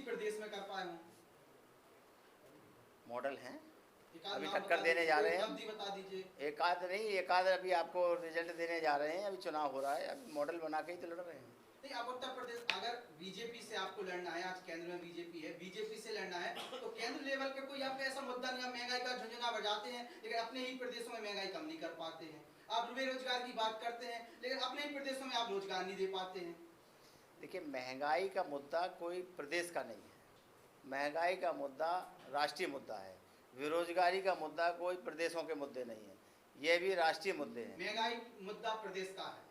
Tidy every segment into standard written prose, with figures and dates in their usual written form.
प्रदेश में कर पाए हों? मॉडल हैं, एक आध अभी नाम टक्कर बता देने दीजिए, जा कोई रहे हैं। उपलब्धि बता दीजिए। एक आध नहीं, एक आध अभी आपको रिजल्ट देने जा रहे हैं। अभी चुनाव हो रहा है, अभी मॉडल बना के ही तो लड़ रहे हैं। नहीं, आप उत्तर प्रदेश, अगर बीजेपी से आपको लड़ना है, आज केंद्र में बीजेपी है, बीजेपी से लड़ना है, तो केंद्र लेवल पे कोई आपका ऐसा मुद्दा नहीं, आप महंगाई का झुंझुना बजाते हैं लेकिन अपने ही प्रदेशों में महंगाई कम नहीं कर पाते हैं। आप बेरोजगार की बात करते हैं लेकिन अपने ही प्रदेशों में आप रोजगार नहीं दे पाते हैं। देखिए, महंगाई का मुद्दा कोई प्रदेश का नहीं है। महंगाई का मुद्दा राष्ट्रीय मुद्दा है। बेरोजगारी का मुद्दा कोई प्रदेशों के मुद्दे नहीं है, ये भी राष्ट्रीय मुद्दे हैं। महंगाई मुद्दा प्रदेश का है,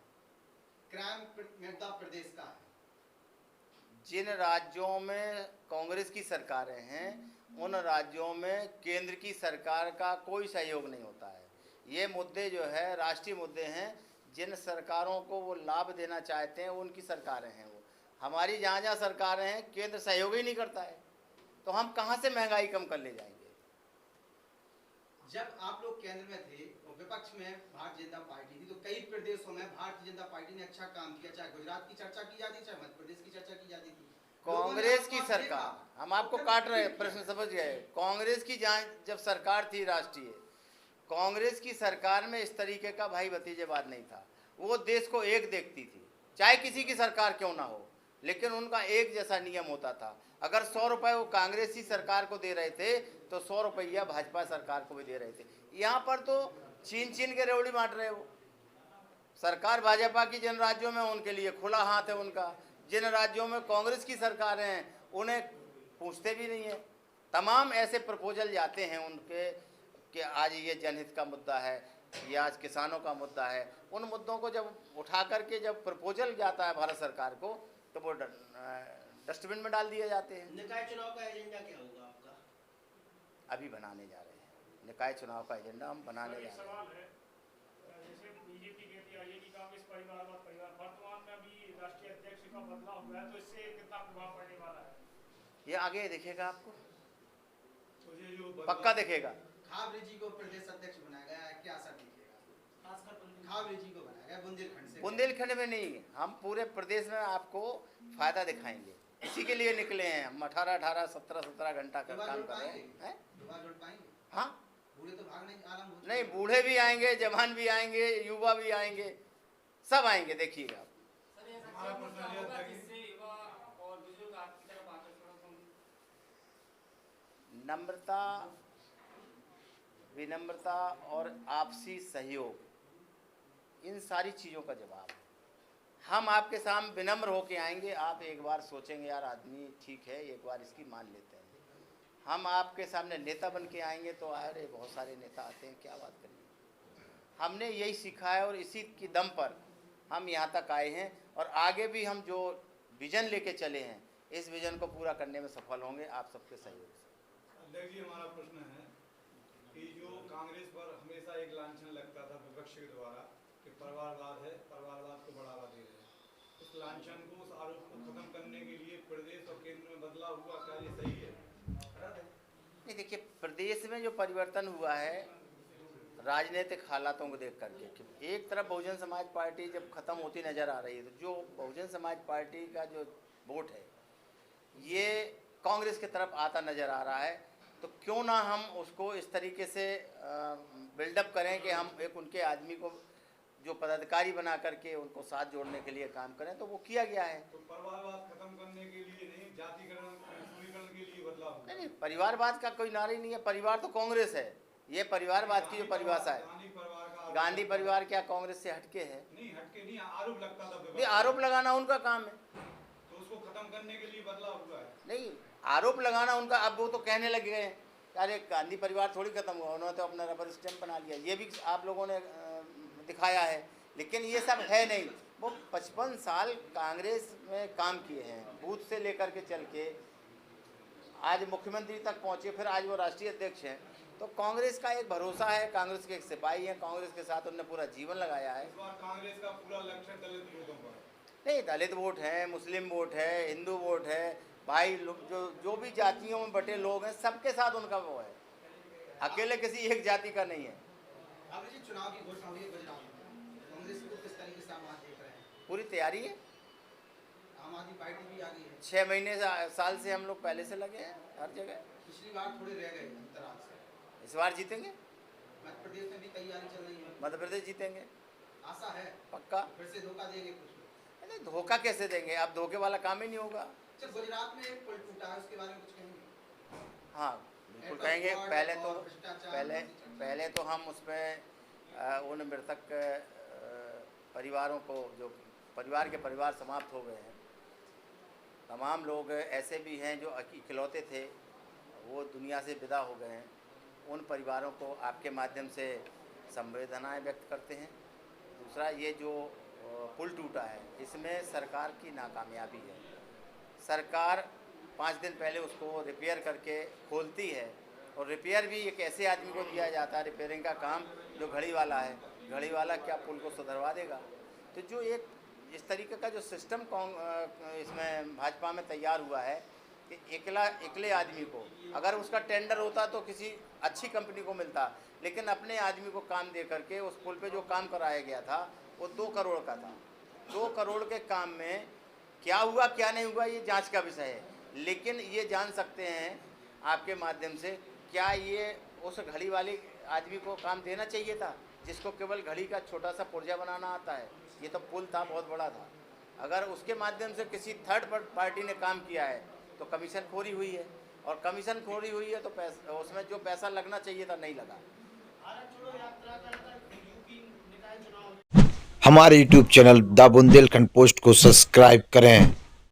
क्राइम मुद्दा प्रदेश का है। जिन राज्यों में कांग्रेस की सरकारें हैं, उन राज्यों में केंद्र की सरकार का कोई सहयोग नहीं होता है। ये मुद्दे जो है राष्ट्रीय मुद्दे हैं। जिन सरकारों को वो लाभ देना चाहते हैं, उनकी सरकारें हैं वो। हमारी जहाँ जहाँ सरकारें हैं, केंद्र सहयोग ही नहीं करता है, तो हम कहाँ से महंगाई कम कर ले जाएंगे। जब आप लोग केंद्र में थे और विपक्ष में भारतीय जनता पार्टी थी, तो कई प्रदेशों में भारतीय जनता पार्टी ने अच्छा काम किया। चाहे गुजरात की चर्चा की जाती, चाहे मध्य प्रदेश की चर्चा की जाती थी। कांग्रेस की सरकार, हम आपको काट रहे हैं, प्रश्न समझ गए। कांग्रेस की जहाँ जब सरकार थी राष्ट्रीय, कांग्रेस की सरकार में इस तरीके का भाई भतीजेवाद नहीं था। वो देश को एक देखती थी, चाहे किसी की सरकार क्यों ना हो, लेकिन उनका एक जैसा नियम होता था। अगर 100 रुपये वो कांग्रेसी सरकार को दे रहे थे, तो 100 रुपया भाजपा सरकार को भी दे रहे थे। यहाँ पर तो छीन छीन के रेवड़ी बांट रहे हो। सरकार भाजपा की जिन राज्यों में, उनके लिए खुला हाथ है उनका। जिन राज्यों में कांग्रेस की सरकार हैं, उन्हें पूछते भी नहीं है। तमाम ऐसे प्रपोजल जाते हैं उनके कि आज ये जनहित का मुद्दा है, ये आज किसानों का मुद्दा है। उन मुद्दों को जब उठा करके जब प्रपोजल जाता है भारत सरकार को, तो वो डस्टबिन में डाल दिए जाते हैं। निकाय चुनाव का एजेंडा क्या होगा आपका? अभी बनाने जा रहे हैं निकाय चुनाव का एजेंडा, हम बनाने जा रहे हैं। जैसे बीजेपी कहती है कि कांग्रेस परिवारवाद परिवार, वर्तमान में अभी राष्ट्रीय अध्यक्ष का बदलाव हुआ है, तो इससे कितना प्रभाव पड़ने वाला है? ये आगे दिखेगा आपको, तो ये जो पक्का दिखेगा। खाबरे जी को प्रदेश अध्यक्ष बनाया गया है, क्या असर दिखेगा? खासकर खाबरे जी को बनाया गया बुंदेलखंड से। बुंदेलखंड में नहीं, हम पूरे प्रदेश में आपको फायदा दिखाएंगे। इसी के लिए निकले हैं हम। 18 17 घंटा का काम कर रहे हैं। हाँ, बूढ़े तो भाग नहीं, आलम हो नहीं, बूढ़े भी आएंगे, जवान भी आएंगे, युवा भी आएंगे, सब आएंगे, देखिएगा आप। नम्रता, विनम्रता और आपसी सहयोग, इन सारी चीज़ों का जवाब है। हम आपके सामने विनम्र होके आएंगे, आप एक बार सोचेंगे यार आदमी ठीक है, एक बार इसकी मान लेते हैं। हम आपके सामने नेता बन के आएंगे तो अरे बहुत सारे नेता आते हैं, क्या बात करिए। हमने यही सीखा है और इसी की दम पर हम यहाँ तक आए हैं, और आगे भी हम जो विज़न लेके चले हैं, इस विज़न को पूरा करने में सफल होंगे आप सबके सहयोग से। अध्यक्ष जी, हमारा प्रश्न है कि जो कांग्रेस पर हमेशा एक लांछन लगता था विपक्ष के द्वारा कि परिवारवाद है, परिवारवाद को बढ़ावा दे रहे हैं, उस लांछन को, उस आरोप को खत्म करने के लिए प्रदेश और केंद्र में बदलाव हुआ, क्या ये सही है? नहीं, देखिए, प्रदेश में जो परिवर्तन हुआ है राजनीतिक हालातों को देख करके, एक तरफ बहुजन समाज पार्टी जब खत्म होती नज़र आ रही है, तो जो बहुजन समाज पार्टी का जो वोट है ये कांग्रेस की तरफ आता नज़र आ रहा है, तो क्यों ना हम उसको इस तरीके से बिल्डअप करें कि हम एक उनके आदमी को जो पदाधिकारी बना करके उनको साथ जोड़ने के लिए काम करें, तो वो किया गया है। तो परिवारवाद खत्म करने के लिए नहीं, जातिकरण सूत्रीकरण के लिए बदलाव हुआ? नहीं, परिवारवाद का कोई नारा ही नहीं है। परिवार तो कांग्रेस है, ये परिवारवाद की जो परिभाषा है। गांधी परिवार क्या कांग्रेस से हटके है? नहीं, हटके नहीं, आरोप लगता था। नहीं, आरोप लगाना उनका काम है, तो उसको खत्म करने के लिए बदलाव हुआ है? नहीं, आरोप लगाना उनका। अब वो तो कहने लग गए हैं अरे गांधी परिवार थोड़ी खत्म हुआ, उन्होंने तो अपना रबर स्टैंप बना लिया। ये भी आप लोगों ने दिखाया है, लेकिन ये सब है नहीं। वो 55 साल कांग्रेस में काम किए हैं, बूथ से लेकर के चल के आज मुख्यमंत्री तक पहुँचे, फिर आज वो राष्ट्रीय अध्यक्ष हैं। तो कांग्रेस का एक भरोसा है, कांग्रेस के एक सिपाही हैं, कांग्रेस के साथ उन्होंने पूरा जीवन लगाया है। इस बार कांग्रेस का पूरा लक्ष्य दलित वोटों पर नहीं, दलित वोट है, मुस्लिम वोट है, हिंदू वोट है, भाई जो भी जातियों में बटे लोग हैं सबके साथ उनका वो है, अकेले किसी एक जाति का नहीं है। अब जी चुनाव की घोषणा हुई है गुजरात में, कांग्रेस को किस तरीके से आप देख रहे हैं? पूरी तैयारी है। आम आदमी पार्टी भी आ गई है। 6 महीने साल से हम लोग पहले से लगे हैं हर जगह। पिछली बार थोड़े रह गए अंतराल से। इस बार जीतेंगे, मध्य प्रदेश में भी तैयारी चल रही है। मध्य प्रदेश जीतेंगे आशा है पक्का। फिर से धोखा देंगे कुछ लोग। अरे धोखा कैसे देंगे, अब धोखे वाला काम ही नहीं होगा। अच्छा, गुजरात में एक पुल टूटा है, उसके बारे में कुछ कहेंगे? हाँ बिल्कुल कहेंगे। पहले तो हम उसमें उन मृतक परिवारों को, जो परिवार समाप्त हो गए हैं, तमाम लोग ऐसे भी हैं जो इकलौते थे, वो दुनिया से विदा हो गए हैं, उन परिवारों को आपके माध्यम से संवेदनाएं व्यक्त करते हैं। दूसरा, ये जो पुल टूटा है इसमें सरकार की नाकामयाबी है। सरकार 5 दिन पहले उसको रिपेयर करके खोलती है, और रिपेयर भी एक ऐसे आदमी को दिया जाता है, रिपेयरिंग का काम, जो घड़ी वाला है। घड़ी वाला क्या पुल को सुधरवा देगा? तो जो एक इस तरीके का जो सिस्टम इसमें भाजपा में तैयार हुआ है कि इकले आदमी को, अगर उसका टेंडर होता तो किसी अच्छी कंपनी को मिलता, लेकिन अपने आदमी को काम दे करके उस पुल पे जो काम कराया गया था वो 2 करोड़ का था। 2 करोड़ के काम में क्या हुआ क्या नहीं हुआ ये जांच का विषय है, लेकिन ये जान सकते हैं आपके माध्यम से, क्या ये उस घड़ी वाले आदमी को काम देना चाहिए था जिसको केवल घड़ी का छोटा सा पुर्जा बनाना आता है? ये तो पुल था, बहुत बड़ा था। अगर उसके माध्यम से किसी थर्ड पार्टी ने काम किया है तो कमीशन खोरी हुई है, और कमीशन खोरी हुई है तो उसमें जो पैसा लगना चाहिए था नहीं लगा। हमारे YouTube channel the Bundelkhand post को सब्सक्राइब करें।